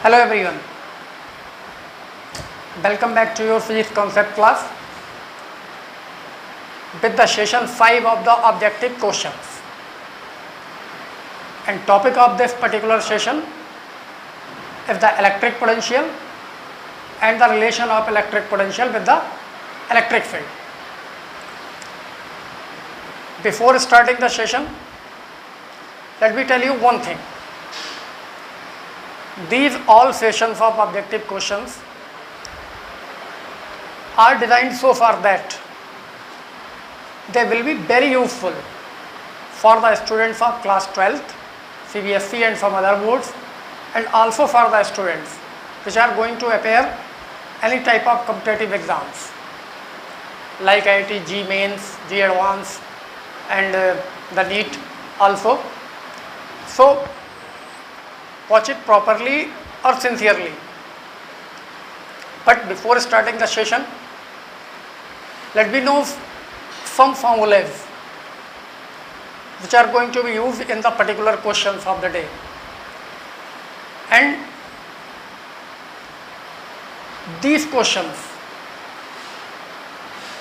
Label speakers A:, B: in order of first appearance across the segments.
A: Hello everyone, welcome back to your physics concept class with the session 5 of the objective questions, and topic of this particular session is the electric potential and the relation of electric potential with the electric field. Before starting the session, let me tell you one thing. These all sessions of objective questions are designed so far that they will be very useful for the students of class 12th, CBSE and some other boards, and also for the students which are going to appear any type of competitive exams like IIT, G Mains, G Advanced and the NEET also. So watch it properly or sincerely. But before starting the session, let me know some formulas which are going to be used in the particular questions of the day. And these questions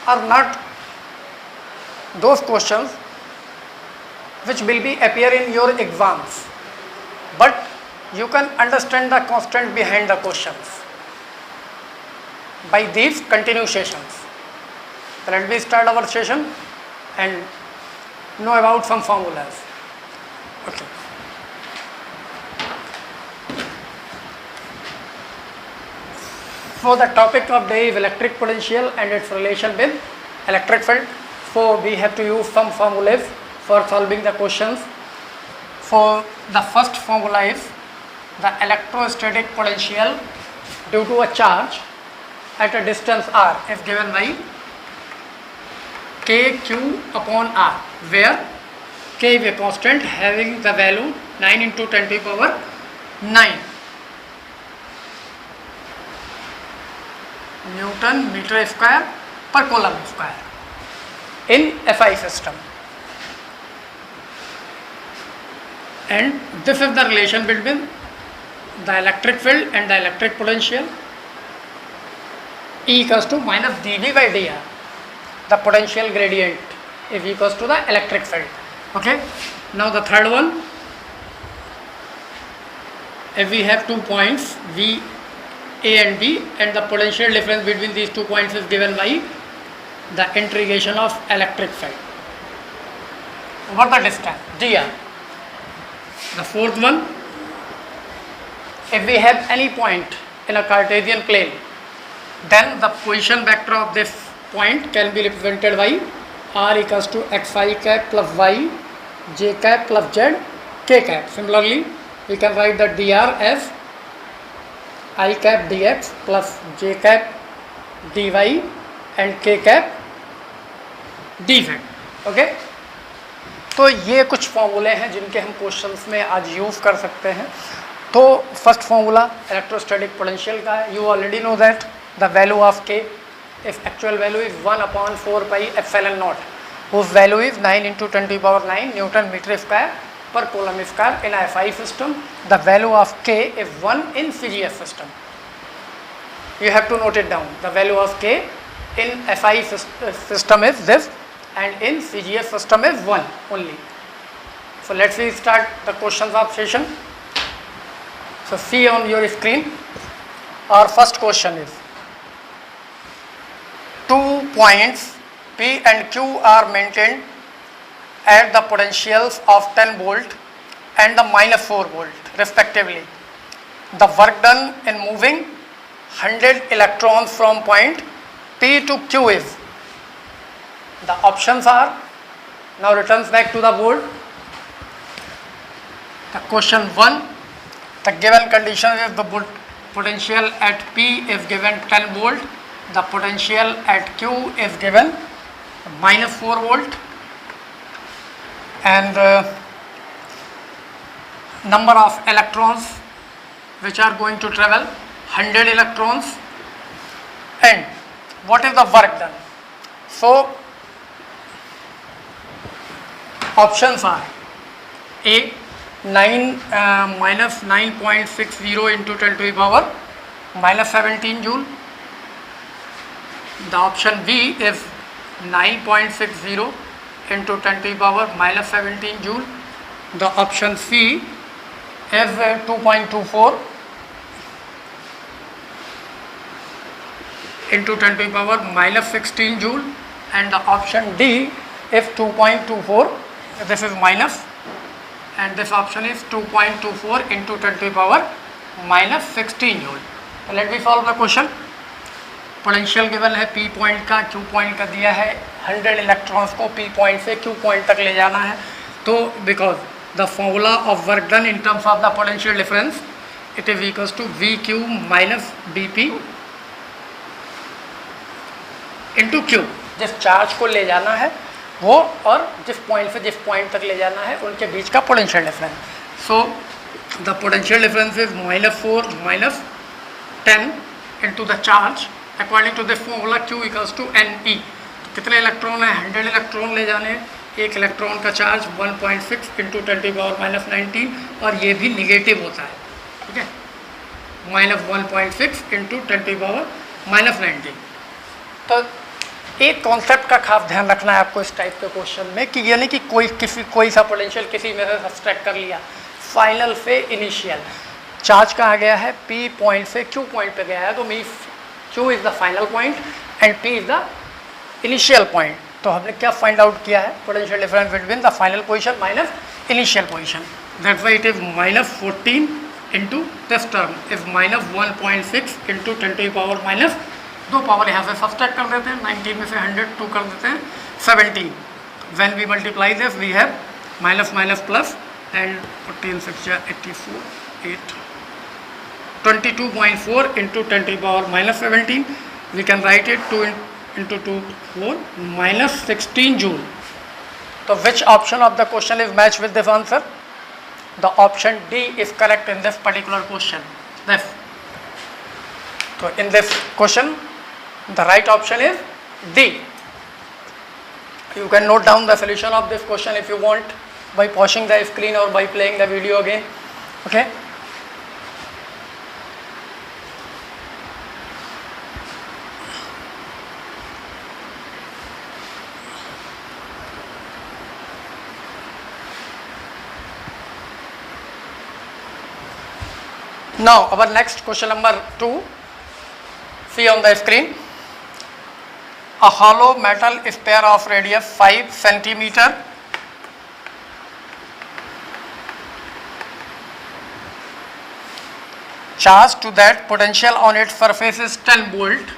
A: are not those questions which will be appear in your exams, but you can understand the content behind the questions by these continuations. So let me start our session and know about some formulas. Okay. So the topic of day is electric potential and its relation with electric field. So we have to use some formulas for solving the questions. So the first formula is the electrostatic potential due to a charge at a distance r is given by kq upon r, where k is a constant having the value 9 into 10 to the power 9 Newton meter square per coulomb square in SI system. And this is the relation between the electric field and the electric potential. E equals to minus dV by dr. The potential gradient is equals to the electric field. Okay. Now the third one, if we have 2 points V, A and B, and the potential difference between these 2 points is given by the integration of electric field over the distance dr. The fourth one, if we have any point in a Cartesian plane, then the position vector of this point can be represented by r equals to xi cap plus y, j cap plus z, k cap. Similarly, we can write the dr as I cap dx plus j cap dy and k cap dz. Okay. तो ये कुछ फॉर्मूले हैं जिनके हम questions में आज use कर सकते हैं. तो फर्स्ट फॉर्मूला इलेक्ट्रोस्टैटिक पोटेंशियल का है. You already know that the value of k if actual value is 1/4 pi epsilon naught, whose value is 9 into 10 to the power 9 Newton meter square per coulomb square in a SI system. The value of k is 1 in CGS system. You have to note it down. The value of k in SI system is this, and in CGS system is 1 only. So let's start the questions of session. So see on your screen, our first question is 2 points P and Q are maintained at the potentials of 10 volt and the minus 4 volt respectively. The work done in moving 100 electrons from point P to Q is. The options are, now returns back to the board. The question 1, the given condition is the potential at P is given 10 volt, the potential at Q is given minus 4 volt, and number of electrons which are going to travel 100 electrons, and what is the work done. So options are A minus 9.60 into 10 to the power minus 17 joule. The option B is 9.60 into 10 to the power minus 17 joule. The option C is 2.24 into 10 to the power minus 16 joule, and the option D is 2.24. This is minus, and this option is 2.24 into 10 to the power minus 16 joule. So let me solve the question. Potential given है P point का, Q point का दिया है, 100 electrons को P point से Q point तक ले जाना है. तो because the formula of work done in terms of the potential difference, it is equals to VQ minus BP into Q. जिस चार्ज को ले जाना है वो और जिस पॉइंट से जिस पॉइंट तक ले जाना है उनके बीच का potential difference. So the potential difference is -4 minus 10 into the charge according to this formula Q equals to NE. तो कितने इलेक्ट्रॉन है? 100 इलेक्ट्रॉन ले जाने. एक इलेक्ट्रॉन का charge 1.6 into 10 to power minus 19, और ये भी निगेटिव होता है. ठीक है, minus 1.6 into 10 to power minus 19. तो एक कॉन्सेप्ट का खास ध्यान रखना है आपको इस टाइप के क्वेश्चन में कि यानी कि कोई सा पोटेंशियल किसी में से सब्सट्रैक्ट कर लिया, फाइनल से इनिशियल चार्ज कहाँ गया है? P पॉइंट से Q पॉइंट पे गया है. तो mean Q is the final point and P is the initial point. तो हमने क्या फाइंड आउट किया है? Potential difference between the final position minus initial position. That's why it is minus 14 into this term is minus 1.6 into 10 to power minus 2 power यहाँ से subtract कर देते हैं. 19 में से 102 कर देते हैं 17. When we multiply this we have minus minus plus and 14 6 84 8 22.4 into 10 to the power minus 17. We can write it 2 into 2 4 minus 16 joule. So which option of the question is matched with this answer? The option D is correct in this particular question. So in this question the right option is D. You can note down the solution of this question if you want by pausing the screen or by playing the video again. Okay. Now our next question number 2, see on the screen. A hollow metal sphere of radius 5 centimeter charged to that potential on its surface is 10 volt.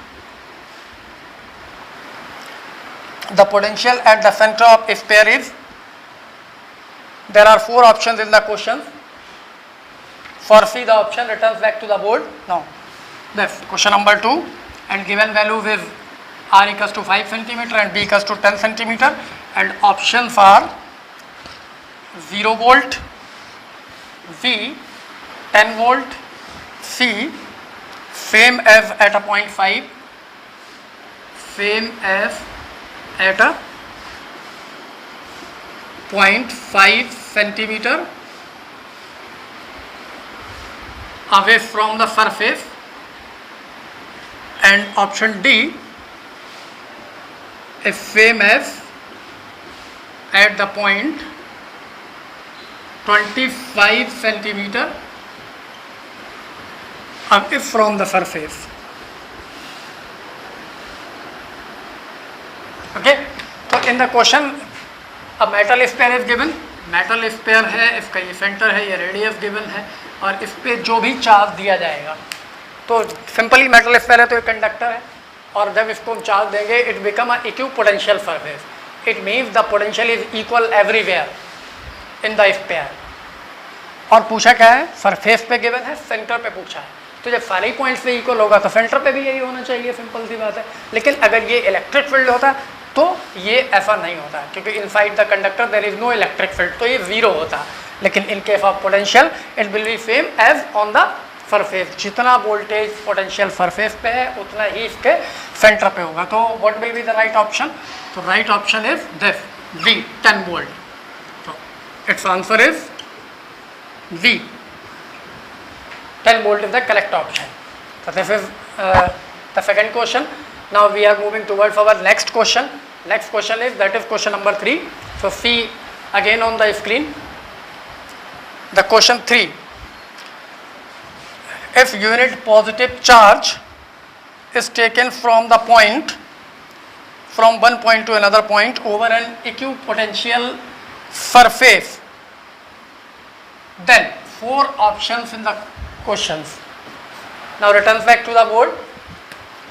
A: The potential at the center of sphere is, there are 4 options in the question. For C the option returns back to the board. Now that's question number 2, and given values is R equals to 5 centimeter and B equals to 10 centimeter, and options are 0 volt, B 10 volt, C same as at a 0.5, same as at a 0.5 centimeter away from the surface, and option D is same as at the point 25 centimeter away from the surface. Okay, so in the question a metal sphere is given. Metal sphere है, इसका ये centre है, ये radius given है, और इस पे जो भी चार्ज दिया जाएगा, तो सिंपली मेटल स्पेयर है तो ये कंडक्टर है, और जब इसको हम चार्ज देंगे it become a equipotential surface. It means the potential is equal everywhere in the sphere. और पूछा क्या है? सरफेस पे गिवन है, सेंटर पे पूछा है. तो जब सारे पॉइंट्स पे इक्वल होगा तो सेंटर पे भी यही होना चाहिए, सिंपल सी बात है. लेकिन अगर ये इलेक्ट्रिक फील्ड होता तो ये ऐसा नहीं होता, क्योंकि inside the conductor there is no electric field, तो ये जीरो होता. लेकिन in case of potential it will be same as on the surface. जितना वोल्टेज पोटेंशियल सरफेस पे है उतना ही इसके सेंटर पे होगा. तो what will be the right option? तो right option is this, B 10 volt. तो it's answer is V. 10 volt is the correct option. So this is the second question. Now we are moving towards our next question. Next question is, that is question number 3. So see again on the screen the question 3. If unit positive charge is taken from the point, from one point to another point over an equipotential surface, then 4 options in the questions. Now returns back to the board.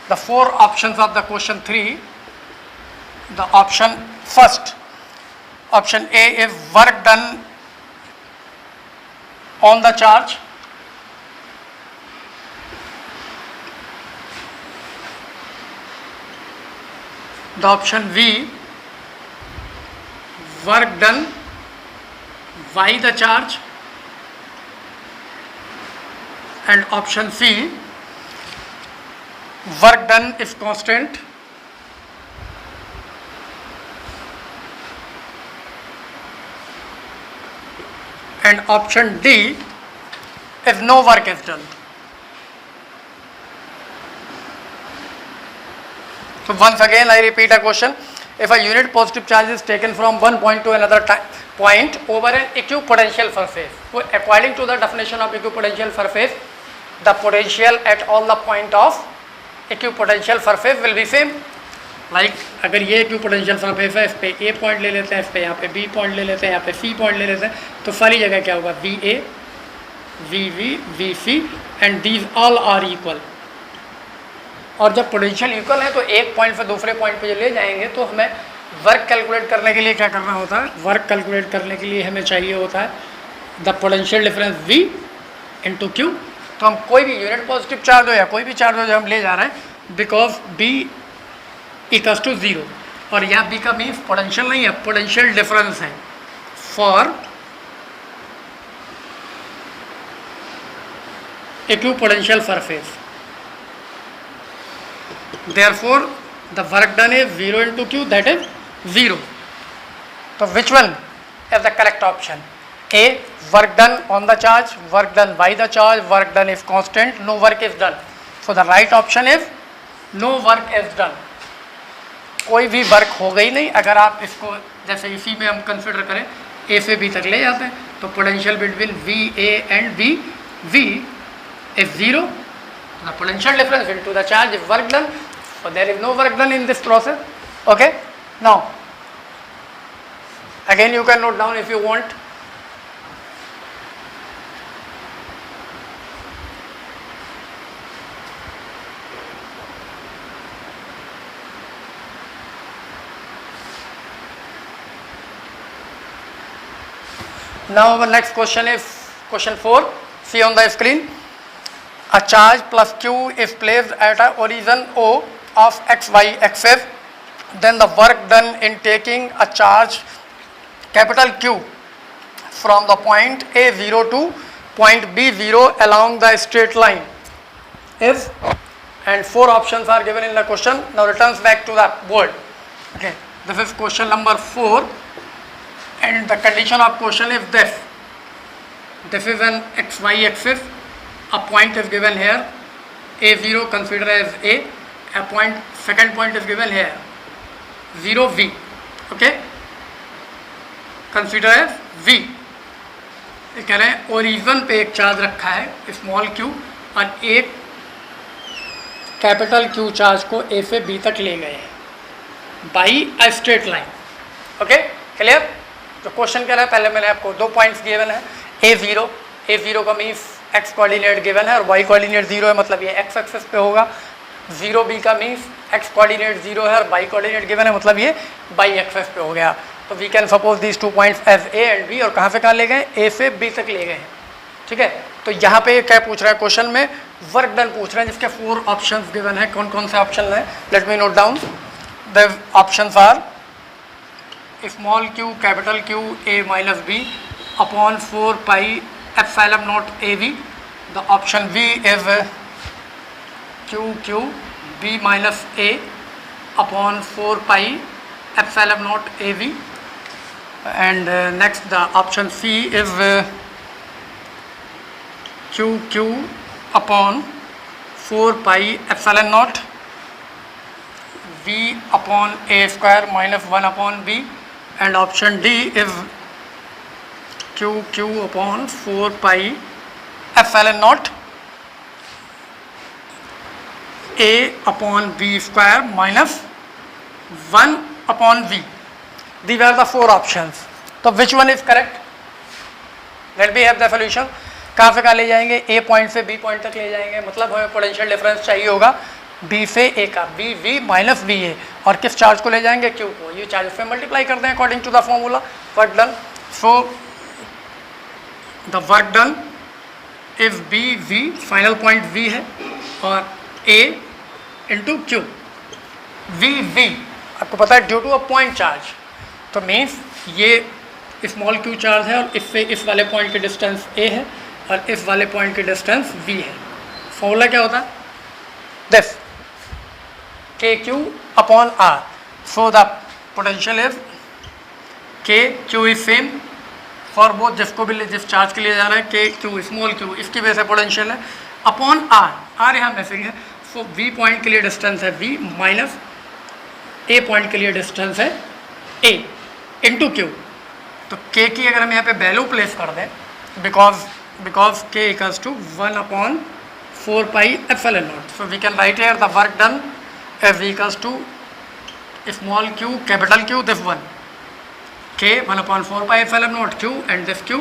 A: The 4 options of the question 3. The option first, option A is work done on the charge. The option B, work done by the charge. And option C, work done is constant. And option D, if no work is done. So once again I repeat a question. If a unit positive charge is taken from one point to another point over an equipotential surface, according to the definition of equipotential surface, the potential at all the point of equipotential surface will be same. Like अगर ये equipotential surface है, इस पे A point ले लेते हैं, इस पे यहाँ पे B पॉइंट ले लेते हैं, यहाँ पे C पॉइंट ले लेते हैं, तो सारी जगह क्या होगा, VA, VV, VC and these all are equal. और जब पोटेंशियल इक्वल है तो एक पॉइंट से दूसरे पॉइंट पे ले जाएंगे तो हमें वर्क कैलकुलेट करने के लिए क्या करना होता है, वर्क कैलकुलेट करने के लिए हमें चाहिए होता है the potential difference V into Q. तो हम कोई भी यूनिट पॉजिटिव चार्ज हो या कोई भी चार्ज हो जो हम ले जा रहे हैं, बिकॉज B इक्वल्स टू 0, और यहाँ B का मीन्स पोटेंशियल नहीं है, पोटेंशियल डिफरेंस है for equipotential surface. Therefore, the work done is 0 into Q, that is 0. So which one is the correct option? A, work done on the charge, work done by the charge, work done is constant, no work is done. So the right option is no work is done. कोई भी work होगा ही नहीं. अगर आप इसको जैसे इसी में हम कंसिडर करें A से B तक ले जाते हैं तो potential between VA and V is 0. The potential difference into the charge is work done. So there is no work done in this process. Okay. Now again you can note down if you want. Now our next question is question 4. See on the screen. A charge plus Q is placed at a origin O of XY axis. Then the work done in taking a charge capital Q from the point A0 to point B0 along the straight line is, and 4 options are given in the question. Now returns back to the board. Okay, this is question number 4, and the condition of question is this. This is an XY axis. A point is given here, A0 consider as A, point, second point is given here, 0V, okay, consider as V. कह रहे हैं origin पे एक charge रखा है small q और एक capital Q charge को A से B तक ले गए हैं by a straight line. Okay, clear. तो क्वेश्चन कह रहा है, पहले मैंने आपको 2 पॉइंट्स गिवन है. A0 का मीन्स x कोऑर्डिनेट गिवन है और y कोऑर्डिनेट 0 है, मतलब ये x एक्सिस पे होगा. 0B का मीन्स x कोऑर्डिनेट 0 है और y कोऑर्डिनेट गिवन है, मतलब ये y एक्सिस पे हो गया. तो we can suppose these 2 points as A and B, और कहाँ से कहाँ ले गए, A से B तक ले गए हैं. ठीक है. तो यहाँ पे क्या पूछ रहा है क्वेश्चन में, वर्क डन पूछ रहे हैं जिसके 4 ऑप्शंस गिवन है. कौन कौन से ऑप्शन हैं, let me note down. The options are small q capital Q A minus B upon 4 pi epsilon naught AV. The option B is QQ B minus A upon 4 pi epsilon naught AV. And next the option C is QQ upon 4 pi epsilon naught V upon A square minus 1 upon B, and option D is QQ upon 4 pi epsilon naught A upon B square minus 1 upon V. These are the 4 options. So which one is correct? Let me have the solution. कहाँ से कहाँ ले जाएंगे? A point से B point तक ले जाएंगे, मतलब हमें पोटेंशियल डिफरेंस चाहिए होगा B से A का, BV माइनस VA, और किस चार्ज को ले जाएंगे? Q को. ये चार्ज पे मल्टीप्लाई कर दें according to the formula. Work done. So the work done if BV, final point V है, और A इंटू Q. VV आपको पता है due to a point charge, तो मीन्स ये स्मॉल q चार्ज है, और इससे इस वाले पॉइंट की डिस्टेंस a है, और इस वाले पॉइंट की डिस्टेंस v है. फॉर्मूला क्या होता है? This kq upon r. So the potential is kq is same for both, जिसको भी जिस चार्ज के लिए जा रहा है kq स्मॉल q, इसकी वजह से पोटेंशियल है, अपॉन r. r यहाँ मैसेज है. सो v पॉइंट के लिए डिस्टेंस है v माइनस a पॉइंट के लिए डिस्टेंस है a इंटू q. तो k की अगर हम यहाँ पे वैल्यू प्लेस कर दें, because k equals to 1 upon 4 pi epsilon naught, so we can write here the work done as equals to small q capital Q, this one k 1 upon 4 pi epsilon naught q, and this q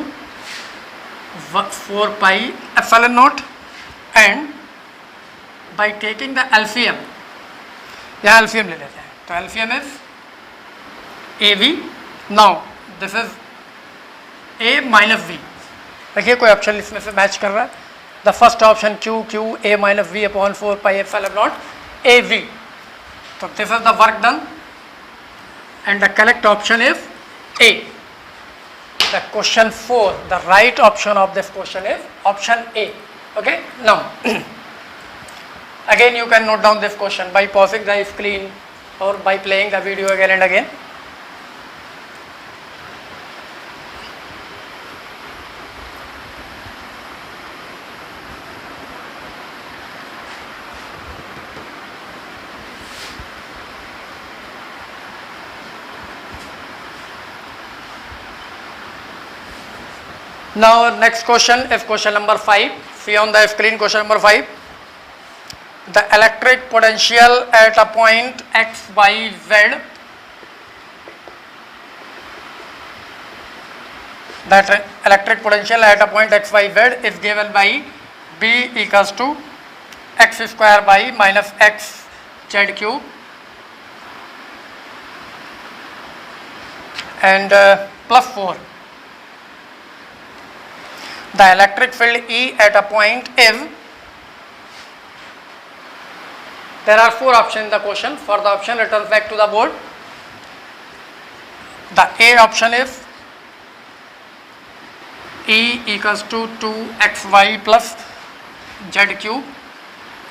A: 4 pi epsilon naught, and by taking the LCM, यहाँ LCM ले लेते हैं, तो LCM is AV. Now this is A minus V. देखिए कोई option इसमें से match कर रहा है. The first option QQ A minus V upon 4 pi epsilon naught AV. तो this is the work done, and the correct option is A. The question 4, the right option of this question is option A. Okay, now again you can note down this question by pausing the screen or by playing the video again and again. Now next question is question number 5. See on the screen question number 5. The electric potential at a point x, y, z, that electric potential at a point x, y, z is given by B equals to x square by minus x z cube, and plus 4. The electric field E at a point is, there are 4 options in the question. For the option, return back to the board. The A option is E equals to 2xy plus z cube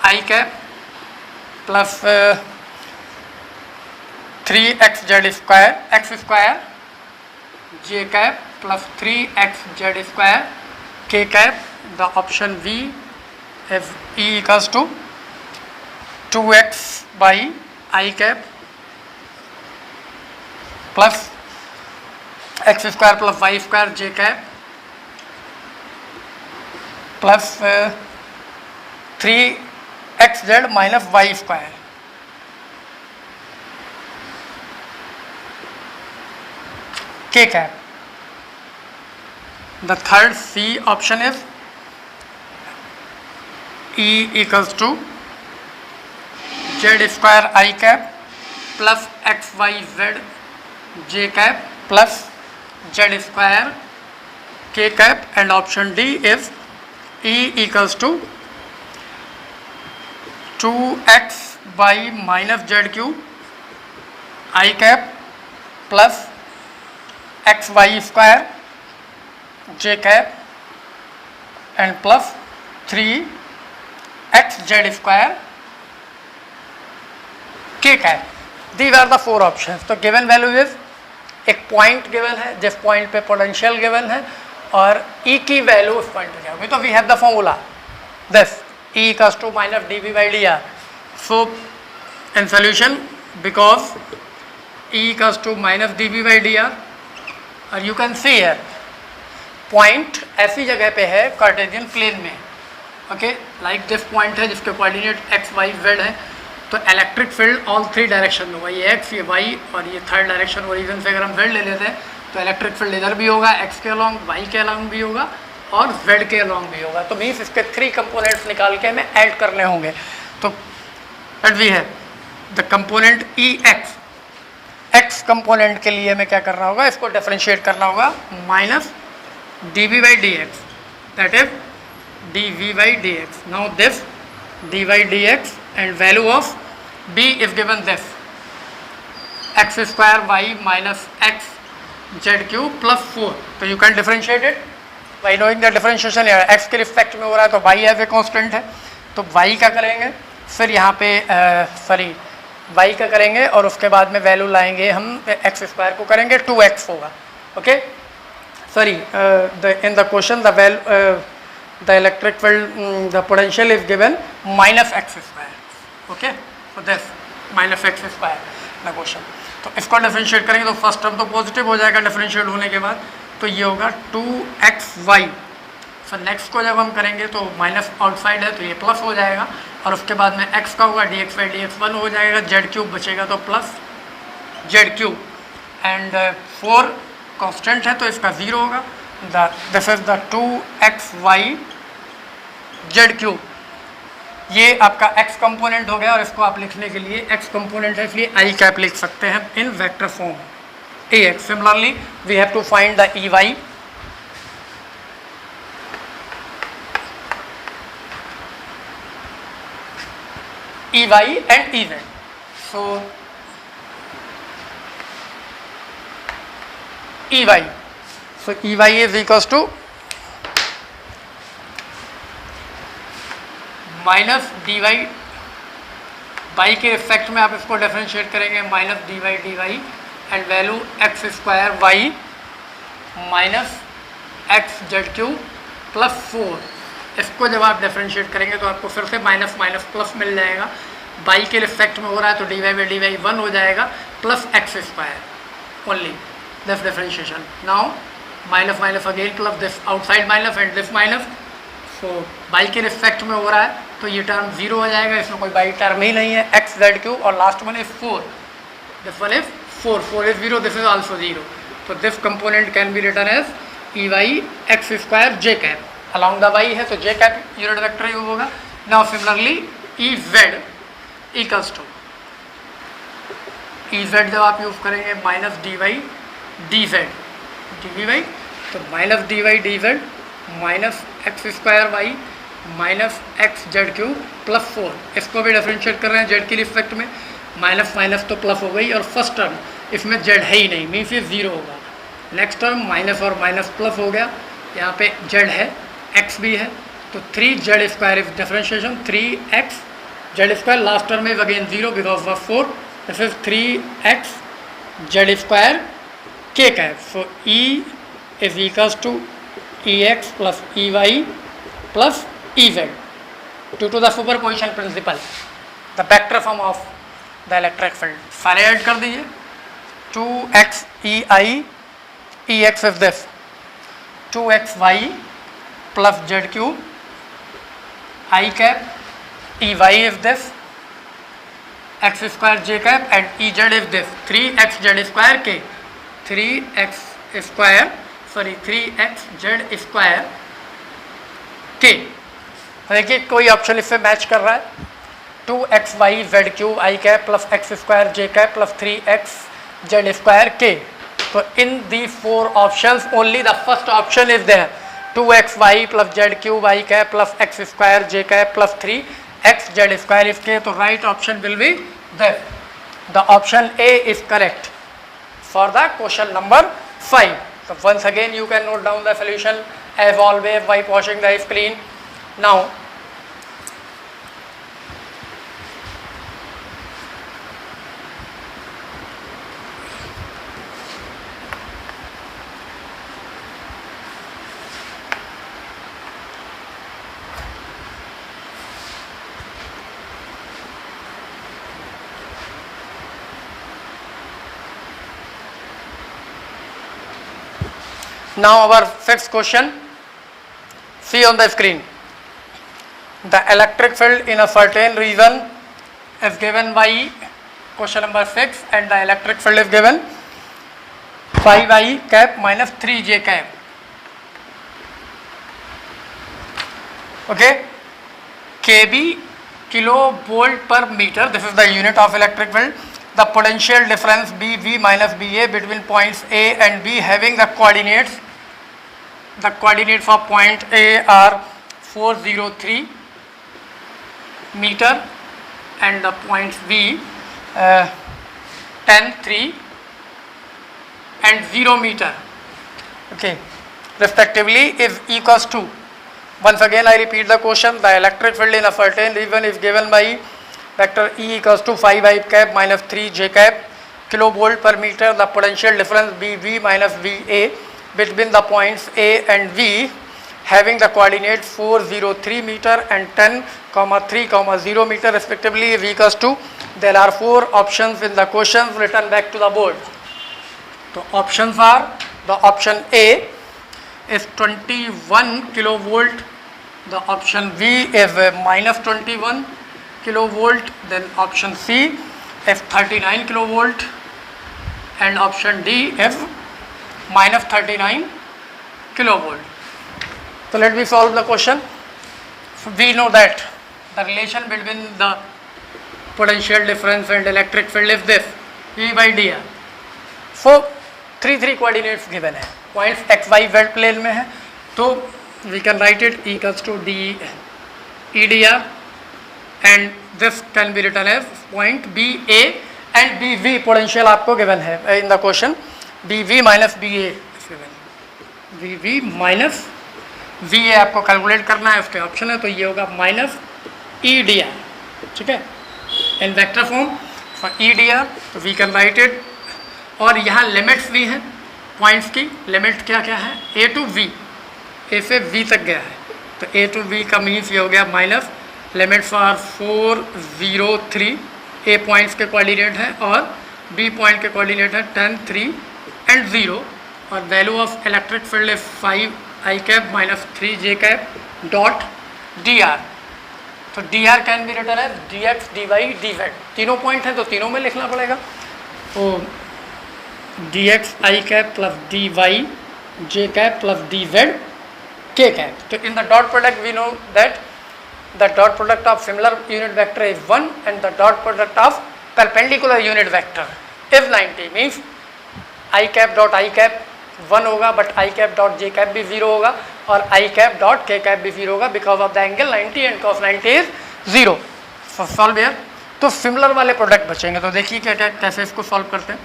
A: I cap plus 3xz square x square j cap plus 3xz square k cap. The option V is E equals to 2x by I cap plus x square plus y square j cap plus 3xz minus y square. K cap. The third C option is E equals to z square I cap plus xyz j cap plus z square k cap, and option D is E equals to 2x by minus z cube I cap plus xy square j cap and plus 3xz square k cap. These are the 4 options. तो given value is एक point given है, जिस point पे potential given है, और E की value उस point पे क्या होगी. तो we have the formula this E equals to minus dV/dr. So in solution because E equals to minus dV/dr और you can see here point ऐसी जगह पे है कार्टेशियन प्लेन में. ओके, लाइक दिस पॉइंट है जिसके कोऑर्डिनेट x y z है. तो electric field all three direction में होगा. ये x, ये y और ये थर्ड डायरेक्शन ओरिजिन से अगर हम z ले लेते हैं तो इलेक्ट्रिक फील्ड इधर भी होगा, x के अलॉन्ग, y के अलॉन्ग भी होगा और z के अलॉन्ग भी होगा. तो मीन्स इसके थ्री कंपोनेंट्स निकाल के हमें ऐड करने होंगे. तो दैट वी है the component Ex. x component के लिए हमें क्या करना होगा, इसको डिफरेंशिएट करना होगा minus dV/dx, that is dV/dx. Now this dy/dx and value of b is given this x square y minus x z cube plus 4. तो you can differentiate it by knowing the differentiation here. x के respect में हो रहा है तो y as a constant है. तो y का करेंगे, फिर यहाँ पे y का करेंगे और उसके बाद में वैल्यू लाएंगे हम x स्क्वायर को करेंगे 2x होगा. Okay, sorry, in the question the electric field, the potential is given minus x square. Okay, so this minus x square the question. तो इसको डिफरेंशिएट करेंगे तो फर्स्ट टर्म तो पॉजिटिव हो जाएगा डिफरेंशिएट होने के बाद. तो ये होगा 2xy. फिर नेक्स्ट को जब हम करेंगे तो माइनस आउटसाइड है तो ये प्लस हो जाएगा और उसके बाद में x का होगा dx/dx 1 हो जाएगा, z क्यूब बचेगा तो plus z cube and 4 constant है तो इसका 0 होगा. This is the 2xy z cube. ये आपका x कंपोनेंट हो गया और इसको आप लिखने के लिए x कंपोनेंट है इसलिए i कैप लिख सकते हैं in vector form ax. Similarly we have to find the ey. ey and ez. So ey, so ey is equals to minus dy by के रिस्पेक्ट में आप इसको डिफरेंशिएट करेंगे minus dy/dy and value x square y minus x z cube plus 4. इसको जब आप differentiate करेंगे तो आपको फिर से माइनस माइनस प्लस मिल जाएगा. बाई के रिस्पेक्ट में हो रहा है तो dy/dy 1 हो जाएगा plus x square only this differentiation. Now minus minus again plus this outside minus and this minus. तो बाई के रिस्पेक्ट में हो रहा है तो ये टर्म 0 हो जाएगा, इसमें कोई बाई टर्म ही नहीं है. x z क्यूब और last one is 4, this one is 4 is 0, this is also 0. तो this component can be written as ey x square j cap. Along the y है तो j cap unit vector use होगा. Now similarly ez equals to ez जब आप use करेंगे minus dy/dz dvy, तो minus dy/dz minus x square y minus x z cube plus 4. इसको भी differentiate कर रहे हैं जेड के रिस्पेक्ट में. माइनस माइनस तो प्लस हो गई और फर्स्ट टर्म इसमें जेड है ही नहीं मीन्स ये 0 होगा. नेक्स्ट टर्म माइनस और माइनस प्लस हो गया, यहाँ पे जेड है एक्स भी है तो 3 z square is differentiation 3x z square. Last term is again 0 because of 4. This is 3x z square k cap. So E is equals to Ex plus Ey plus Ez due to the superposition principle, the vector form of the electric field. सारे add कर दीजिए. 2x Ei Ex is this 2xy plus z cube I cap Ey is this x square j cap and Ez is this 3x z square k 3x square 3x z square के. देखिए कोई option इससे match कर रहा है. 2xy z cube i cap plus x square j cap plus 3x z square k. तो in the 4 options only the first option is there 2xy plus z cube i cap plus x square j cap plus 3x z square is k. तो right option will be there. The option A is correct for the question number 5. So once again you can note down the solution as always by washing the screen. Now Now our fifth question, see on the screen. The electric field in a certain region is given by question number 6, and the electric field is given 5I cap minus 3J cap. Okay, kb, kilovolt per meter, this is the unit of electric field. The potential difference BV minus BA between points A and B having the coordinates of point A are 403 meter and the points B 10, 3 and 0 meter, okay, respectively, is equals to, once again I repeat the question, the electric field in a certain region is given by vector E equals to 5I cap minus 3J cap kilovolt per meter. The potential difference BV minus VA between the points A and V having the coordinates 403 meter and 10, 3, 0 meter respectively is equals to, there are 4 options in the questions written back to the board. So options are, the option A is 21 kilovolt, the option B is minus 21 kilovolt, then option C is 39 kilovolt and option D is minus 39 kilovolt. So let me solve the question. So we know that the relation between the potential difference and electric field is this, E by dr. So 3 coordinates given है, points x y z plane में है, तो we can write it equals to d e dr, and this can be written as point B A and B V potential आपको given है in the question, B V minus B A is given, B V minus V A आपको calculate करना है, उसके option है, तो ये होगा माइनस ई डी आर, ठीक है, इन vector form for E D R, तो वी कैन राइट इट, और यहाँ लिमिट्स भी हैं पॉइंट्स की, लिमिट क्या क्या है, ए टू वी, ए से वी तक गया है, तो ए टू वी का मीन्स ये हो गया minus limits are 403, A points के कोऑर्डिनेट है और बी पॉइंट के कोऑर्डिनेट है 10, 3 एंड 0, और value of electric field is 5I cap minus 3J cap dot dr. तो dr कैन बी रिटन है dx dy dz, तीनों पॉइंट हैं तो तीनों में लिखना पड़ेगा, तो dx I cap plus dy j cap plus dz k cap. तो in the dot product we know that the dot product of similar unit vector is 1 and the dot product of perpendicular unit vector is 90, means I cap dot I cap 1 होगा, but I cap dot J cap भी 0 होगा और आई cap dot के cap भी 0 होगा because of the angle 90 and cos 90 is 0. Solve here. तो similar वाले product बचेंगे, तो देखिए क्या क्या कैसे इसको सॉल्व करते हैं.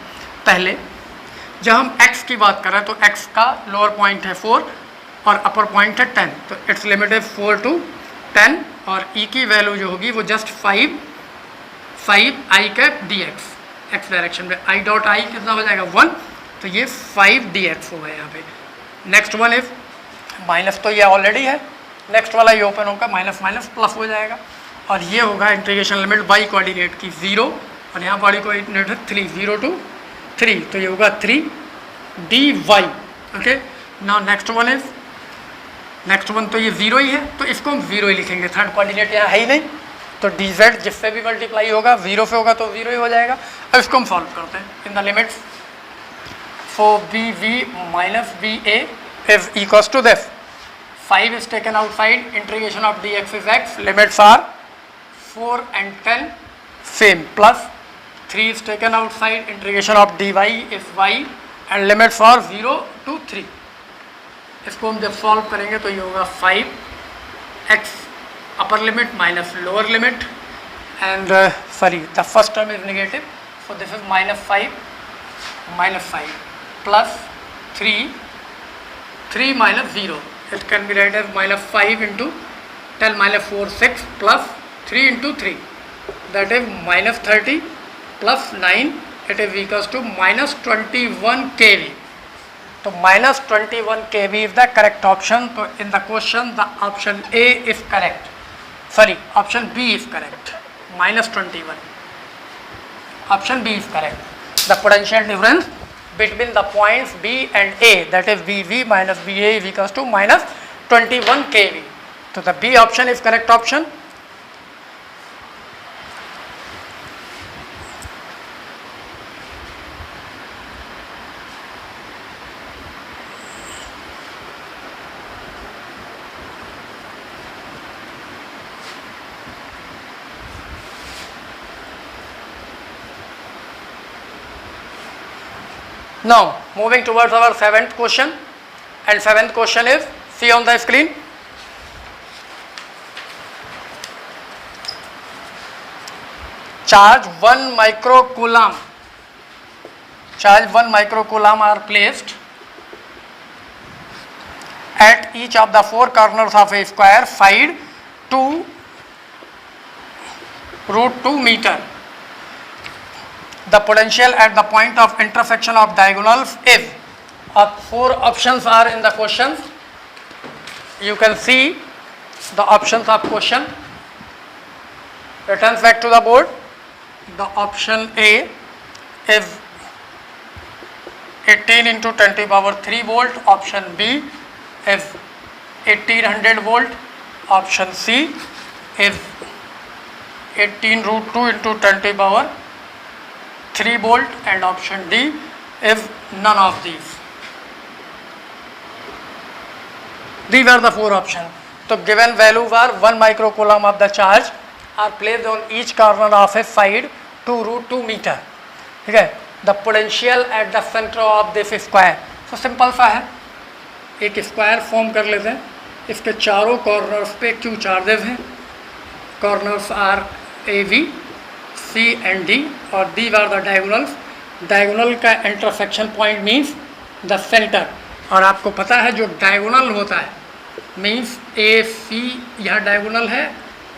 A: पहले जब हम x की बात कर रहे हैं तो x का लोअर पॉइंट है 4 और अपर पॉइंट है 10, तो इट्स लिमिट है 4 to 10 और e की वैल्यू जो होगी वो जस्ट 5 आई कैप डी एक्स डायरेक्शन में. आई डॉट आई कितना हो जाएगा 1, तो ये 5 dx होगा यहाँ पे. नेक्स्ट वन इज माइनस, तो ये ऑलरेडी है, नेक्स्ट वाला ये ओपन होगा, माइनस माइनस प्लस हो जाएगा और ये होगा इंटीग्रेशन लिमिट बाई कोऑर्डिनेट की 0 और यहाँ बाई कोऑर्डिनेट है 3, 0 to 3, तो ये होगा 3 dy. Okay, now next one तो ये 0 ही है, तो इसको हम 0 ही लिखेंगे, थर्ड कोऑर्डिनेट यहाँ है ही नहीं, तो dz जिससे भी मल्टीप्लाई होगा 0 से होगा तो 0 ही हो जाएगा. अब इसको हम सॉल्व करते हैं in the limits. So BV minus BA is equals to this. 5 is taken outside, integration of dx is x, limits are 4 and 10 same, plus 3 is taken outside, integration of dy is y and limits are 0 to 3. इसको हम जब solve करेंगे तो ये होगा 5x upper limit minus lower limit and the first term is negative, so this is minus 5 plus 3 minus 0, it can be written as minus 5 into 10 minus 4 6 plus 3 into 3, that is minus 30 plus 9, it is equals to minus 21 kV. So minus 21 kV is the correct option. So in the question the option A is correct, option B is correct, minus 21, option B is correct. The potential difference between the points B and A, that is VV minus VA is equals to minus 21 kV. So the B option is correct option. Now moving towards our seventh question, and seventh question is, see on the screen, charge 1 microcoulomb are placed at each of the four corners of a square side to √2 meter. The potential at the point of intersection of diagonals is, four options are in the question. You can see the options of question. Returns back to the board. The option A is 18 into 10 to the power 3 volt. Option B is 1800 volt. Option C is 18 √2 into 10 to the power 3 volt, and option D is none of these. These are the four options. So given values are 1 microcoulomb of the charge are placed on each corner of a side to √2 meter. Okay. The potential at the center of this square. So simple सा है, एक square form कर लेते हैं. इसके चारों corners पे Q charges हैं. Corners are AB, C and D, और these are the diagonals. Diagonal का intersection point means the centre. और आपको पता है जो डायगोनल होता है मीन्स AC यहाँ डायगोनल है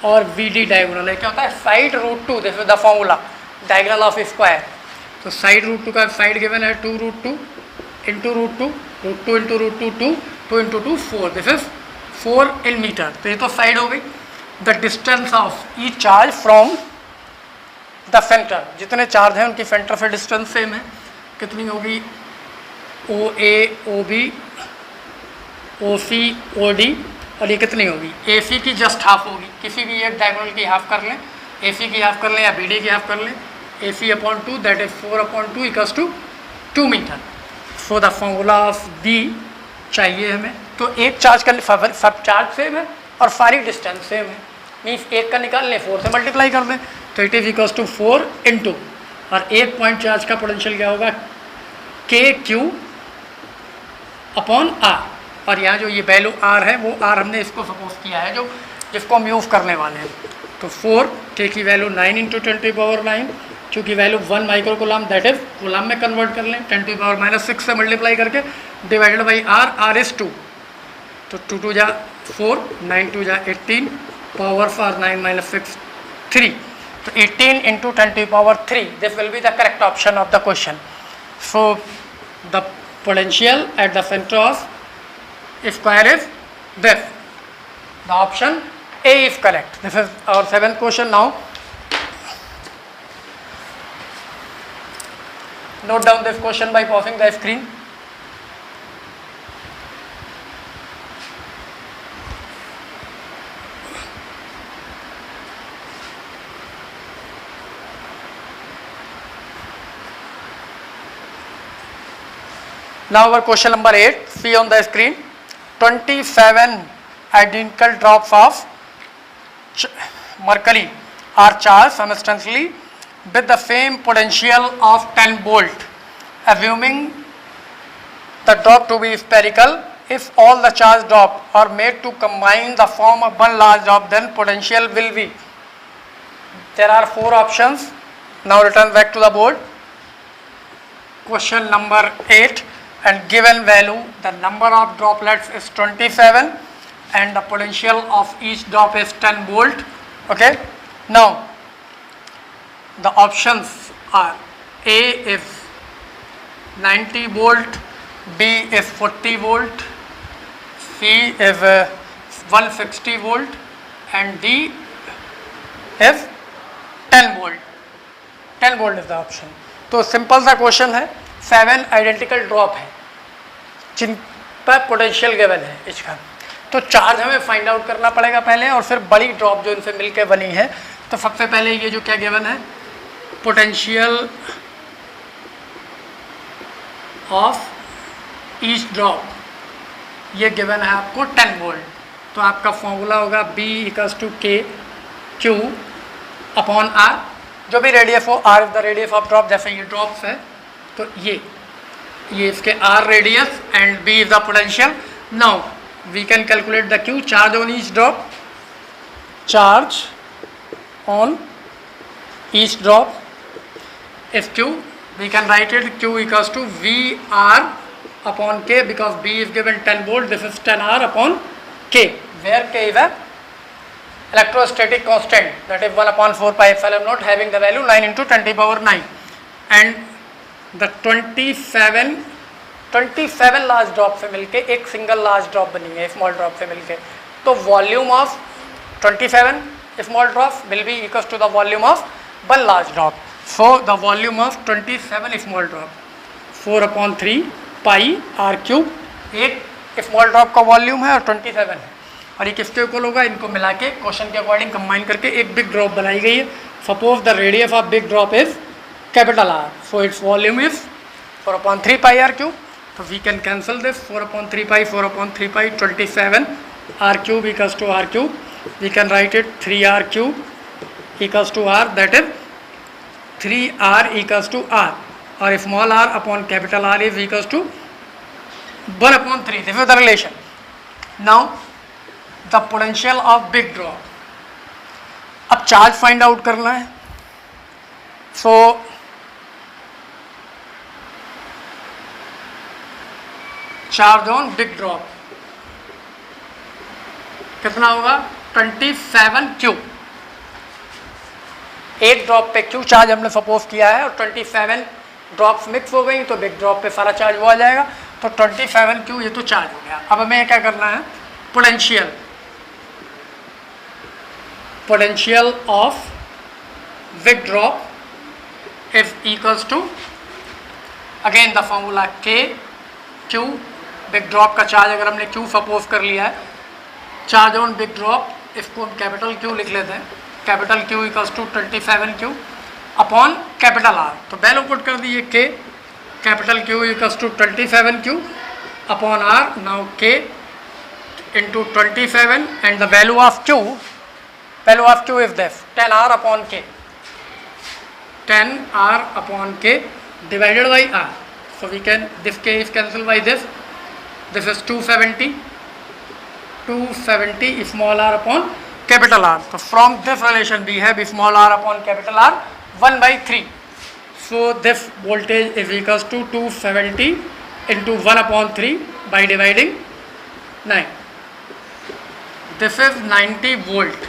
A: और VD डायगोनल है. क्या होता है? Side √2. This is the formula diagonal of square. तो साइड √2 का साइड गिवन है 2 √2 into √2, √2 into √2 2, 2 into 2 4. This is 4 in metre. तो ये तो साइड हो गई. The distance of each charge from the centre. जितने चार्ज हैं उनकी सेंटर से डिस्टेंस सेम है. कितनी होगी? OA, OB, OC, OD, और ये कितनी होगी? AC की जस्ट हाफ होगी. किसी भी एक डायगोनल की हाफ कर लें, AC की हाफ कर लें या BD की हाफ कर लें. AC/2 that is 4/2 equals to 2 metre. So the formula of B चाहिए हमें. तो एक चार्ज का सब चार्ज सेम है और सारी डिस्टेंस सेम है. मीन्स एक का निकाल लें, 4 से मल्टीप्लाई कर दें तो it is equals to 4 into, और एक पॉइंट चार्ज का पोटेंशियल क्या होगा? KQ/R. और यहाँ जो ये वैल्यू R है वो R हमने इसको सपोज किया है जो जिसको हम यूज़ करने वाले हैं. तो 4 K की वैल्यू 9 इंटू 10 टू पावर 9, चूँकि value 1 microcoulomb that is coulomb में कन्वर्ट कर लें 10 टू पावर -6 से मल्टीप्लाई करके डिवाइडेड बाई R इज 2. तो 2 2 जा 4, 9 2 जा 18, पावर फॉर 9 - 6 3. तो 18 into 10 to power 3. This will be the correct option of the question. So the potential at the center of square is this. The option A is correct. This is our seventh question now. Note down this question by pausing the screen. Now our question number 8, see on the screen, 27 identical drops of mercury are charged simultaneously with the same potential of 10 volt. Assuming the drop to be spherical, if all the charge drop are made to combine the form of one large drop, then potential will be. There are 4 options. Now return back to the board. Question number 8. And given value, the number of droplets is 27 and the potential of each drop is 10 volt. Okay. Now the options are A is 90 volt, B is 40 volt, C is 160 volt, and D is 10 volt. 10 volt is the option. तो simple सा question है. 7 identical drop है जिन पर potential given है इसका, तो charge हमें find out करना पड़ेगा पहले, और फिर बड़ी ड्रॉप जो इनसे मिलकर बनी है। तो सबसे पहले ये जो क्या गिवन है, पोटेंशियल ऑफ ईच ड्रॉप, ये गिवन है आपको 10 वोल्ट। तो आपका फॉर्मूला होगा B equals to K Q upon R, जो भी रेडियस हो, R is the radius of drop, जैसे ये ड्रॉप्स है तो ये इसके R radius and B is the potential. Now we can calculate the Q, charge on each drop, charge on each drop is Q, we can write it Q equals to VR upon K, because B is given 10 volt, this is 10R upon K, where K is a electrostatic constant, that is 1 upon 4 pi epsilon naught, having the value 9 into 10 to the power 9, and the 27 large drop से मिलके एक single large drop बनी है, small drop से मिलके। तो volume of 27 small drop will be equal to the volume of 1 large drop. So the volume of 27 small drop 4 upon 3 pi r cube, एक small drop का वॉल्यूम है और 27 है, और ये किसके इक्वल होगा, इनको मिला के क्वेश्चन के अकॉर्डिंग कंबाइन करके एक बिग ड्रॉप बनाई गई है। Suppose the radius of big drop is capital R, so its volume is 4 upon 3 pi r cube, तो we can cancel this 4 upon 3 pi 4 upon 3 pi 27 r cube equals to r cube, we can write it 3r cube equals to r, that is 3R equals to R, or small r upon capital R is equals to 1 upon 3. This is the relation. Now the potential of big drop. अब charge find out करना है, सो charge on big drop कितना होगा, 27 Q, एक drop पे Q charge हमने suppose किया है, और 27 ड्रॉप्स मिक्स हो गई तो बिग ड्रॉप पे सारा चार्ज वो आ जाएगा, तो 27 Q ये तो चार्ज हो गया। अब हमें क्या करना है, potential of big drop is equals to, again the formula K Q, big drop का चार्ज अगर हमने Q सपोज कर लिया है, चार्ज ऑन बिग ड्रॉप, इसको हम कैपिटल Q लिख लेते हैं, capital Q equals to 27 Q upon capital R, तो वैल्यू पुट कर दीजिए K, capital Q equals to 27 Q upon R, now K into 27 and the value of Q is this 10R upon K, 10R upon K divided by R, so we can, this K is cancelled by this is 270 small r upon capital R. So from this relation we have small r upon capital R 1 by 3. So this voltage is equals to 270 into 1 upon 3 by dividing 9. This is 90 volt.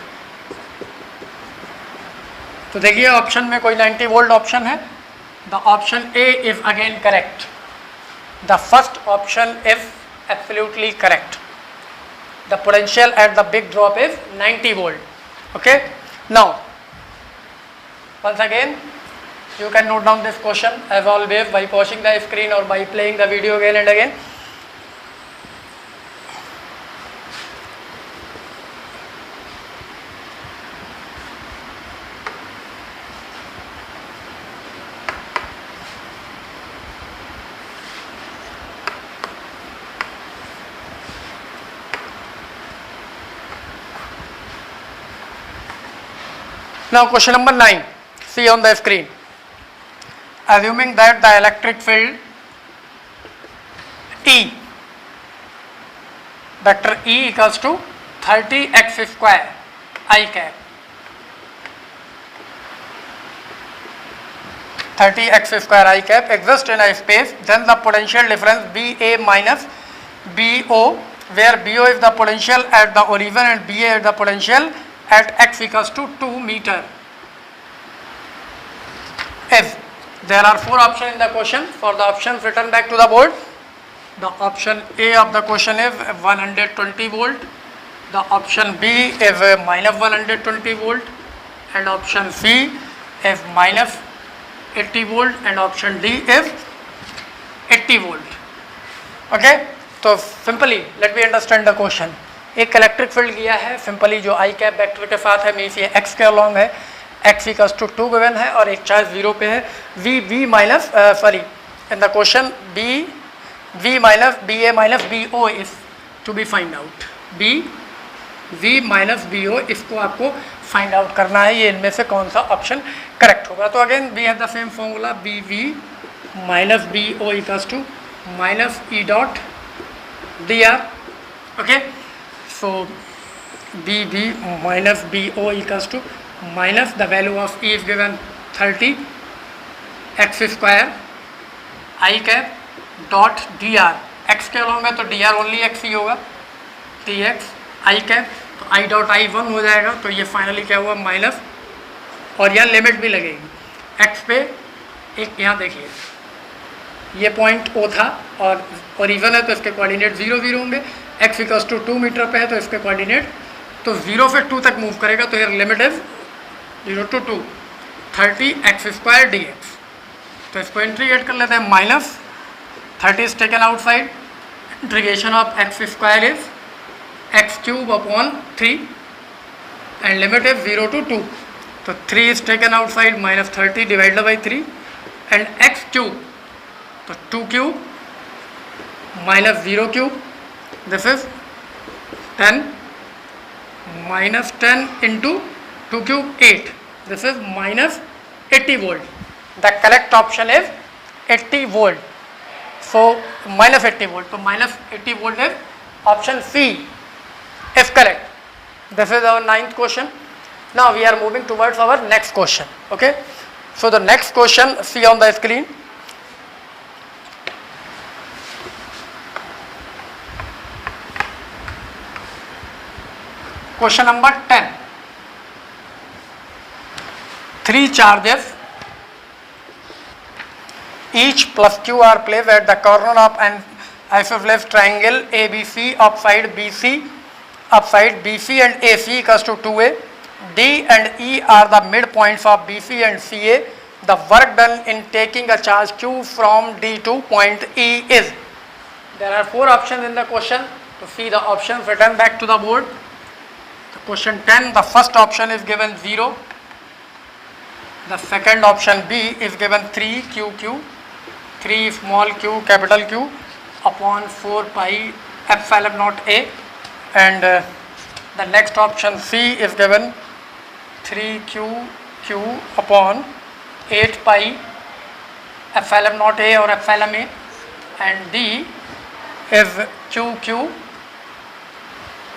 A: तो देखिए option में कोई 90 volt option है, the option A is again correct, the first option is absolutely correct, the potential at the big drop is 90 volt. Okay, now once again you can note down this question as always by pausing the screen or by playing the video again and again. Now question number 9, see on the screen. Assuming that the electric field E, vector E equals to 30x square I cap, 30x square I cap exists in a space, then the potential difference BA minus BO, where BO is the potential at the origin and BA is the potential at x equals to 2 meter. If there are 4 options in the question, for the options written back to the board, the option A of the question is 120 volt, the option B is minus 120 volt, and option C is minus 80 volt, and option D is 80 volt. Okay, तो simply let me understand the question. एक electric field किया है simply जो आई cap vector के साथ है, means ये x के अलॉन्ग है, एक्स इक्वल्स टू 2 गिवन है और एक चार्ज 0 पे है। V minus sorry in the question V minus B A minus B O is to be find out. V minus B O, इसको आपको फाइंड आउट करना है, ये इनमें से कौन सा ऑप्शन करेक्ट होगा। तो again we have the same formula, B V minus B O equals to minus E dot D R. Okay, so B V minus B O equals to minus the value of E is given 30 X square I cap dot D R, X के along है तो D R only X ही होगा, D x आई cap, तो I dot I 1 हो जाएगा। तो ये फाइनली क्या हुआ माइनस, और यहाँ लिमिट भी लगेगी एक्स पे। एक यहाँ देखिए ये पॉइंट ओ था और इवन है तो इसके कोऑर्डिनेट 0 0 होंगे। एक्स इक्वल्स टू 2 मीटर पे है तो इसके कोऑर्डिनेट तो 0 से 2 तक मूव करेगा, तो ये limit is 0 to 2 30 X square D x. तो इसको इंटीग्रेट कर लेते हैं, minus 30 is taken outside, integration of x square is x cube upon 3 and limit is 0 to 2, तो 3 is taken outside, minus 30 divided by 3 and x cube, तो 2 cube minus 0 cube, this is 10 minus 10 into 2 cube 8, this is minus 80 volt. The correct option is 80 volt, so minus 80 volt, तो minus 80 volt is option C is correct. This is our 9th question. Now we are moving towards our next question. Okay, so the next question, see on the screen. Question number 10. 3 charges each plus q are placed at the corner of an isosceles triangle ABC of side BC. Upside BC and AC equals to 2A, D and E are the midpoints of BC and CA. The work done in taking a charge Q from D to point E is. There are 4 options in the question. To see the options, return back to the board. The question 10, the first option is given 0. The second option B is given 3 small q capital Q upon 4 pi epsilon naught A. And the next option C is given 3q upon 8 pi epsilon naught A or epsilon A, and D is q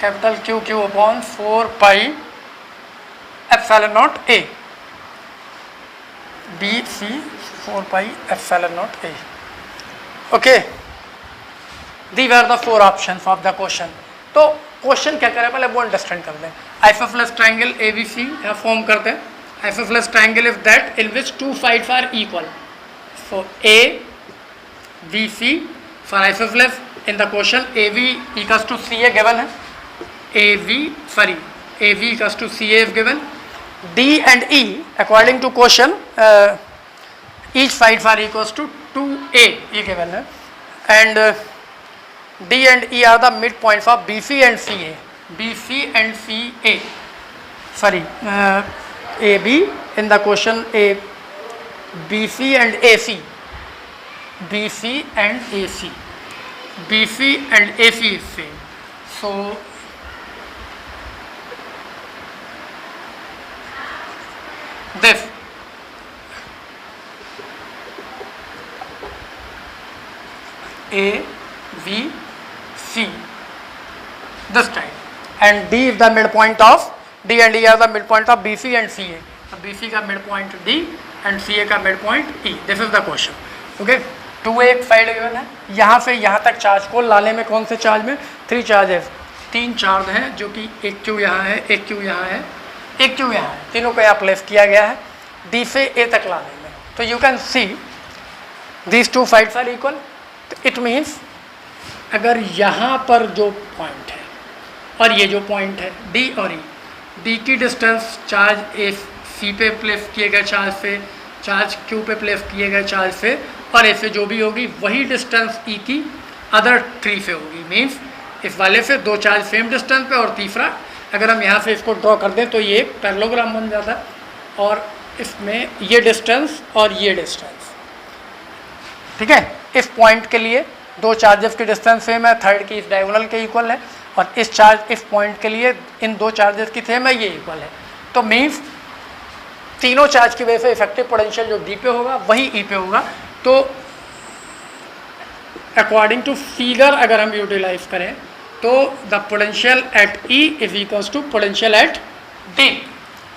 A: capital Q upon 4 pi epsilon naught A, B C 4 pi epsilon naught A. Okay, these are the 4 options of the question. तो question क्या करें पहले वो understand कर लें। Isosceles triangle ABC यहाँ form करते हैं। Isosceles triangle is that in which 2 sides are equal, so ABC for isosceles in the question AB equals to CA given है, AB equals to CA is given, D and E according to question each sides are equals to 2A ये given है, and D and E are the midpoints of BC and CA. BC and CA. Sorry, AB in the question A. BC and AC. BC and AC. BC and AC is same. So this A V C this time, and D is the midpoint of D and E are the midpoint of BC and CA. So BC का midpoint D and CA का midpoint E. This is the question. Okay, 2A एक side given है, यहाँ से यहाँ तक charge को लाने में कौन से चार्ज में 3 चार्जेस, 3 चार्ज हैं जो कि एक Q यहाँ है, एक Q यहाँ है, एक Q यहाँ है, तीनों को यहाँ प्लेस किया गया है D से A तक लाने में। तो you can C these 2 sides are equal. It means अगर यहाँ पर जो पॉइंट है और ये जो पॉइंट है डी और ई, डी की डिस्टेंस चार्ज ए सी पे प्लेस किए गए चार्ज से, चार्ज क्यू पे प्लेस किए गए चार्ज से, और ए से जो भी होगी वही डिस्टेंस ई की अदर 3 से होगी। मीन्स इस वाले से 2 चार्ज सेम डिस्टेंस पे और तीसरा अगर हम यहाँ से इसको ड्रॉ कर दें तो ये एक पैरेललोग्राम बन जाता है और इसमें ये डिस्टेंस और ये डिस्टेंस, ठीक है। इस पॉइंट के लिए 2 चार्जेस की डिस्टेंस सेम है, थर्ड की इस डायगोनल के इक्वल है, और इस पॉइंट के लिए इन 2 चार्जेस की सेम है, ये इक्वल है। तो मीन्स तीनों चार्ज की वजह से इफेक्टिव पोटेंशियल जो डी पे होगा वही ई पे होगा। तो अकॉर्डिंग टू फिगर अगर हम यूटिलाइज करें तो the potential at E is equals to potential at D.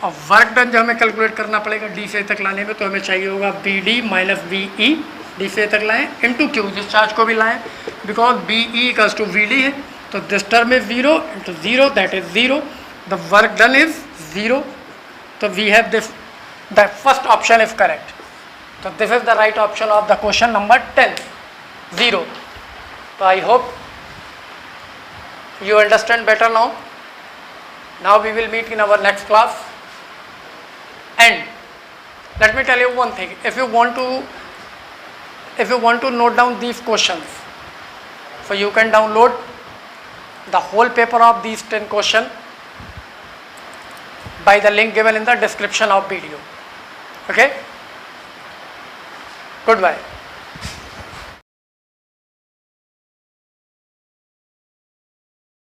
A: और वर्क डन जो हमें कैलकुलेट करना पड़ेगा डी से तक लाने में, तो हमें चाहिए होगा B D minus B E, D से तक लाएं इंटू क्यू, जिस चार्ज को भी लाएं, because B E equals to V D है, तो this term is 0 into 0 that is 0, the work done is 0। तो we have this, the first option is correct. So this is the right option of the question number 10, 0. So I hope you understand better now. Now we will meet in our next class. And let me tell you one thing. If you want to note down these questions, so you can download the whole paper of these 10 questions by the link given in the description of video. Okay. Goodbye.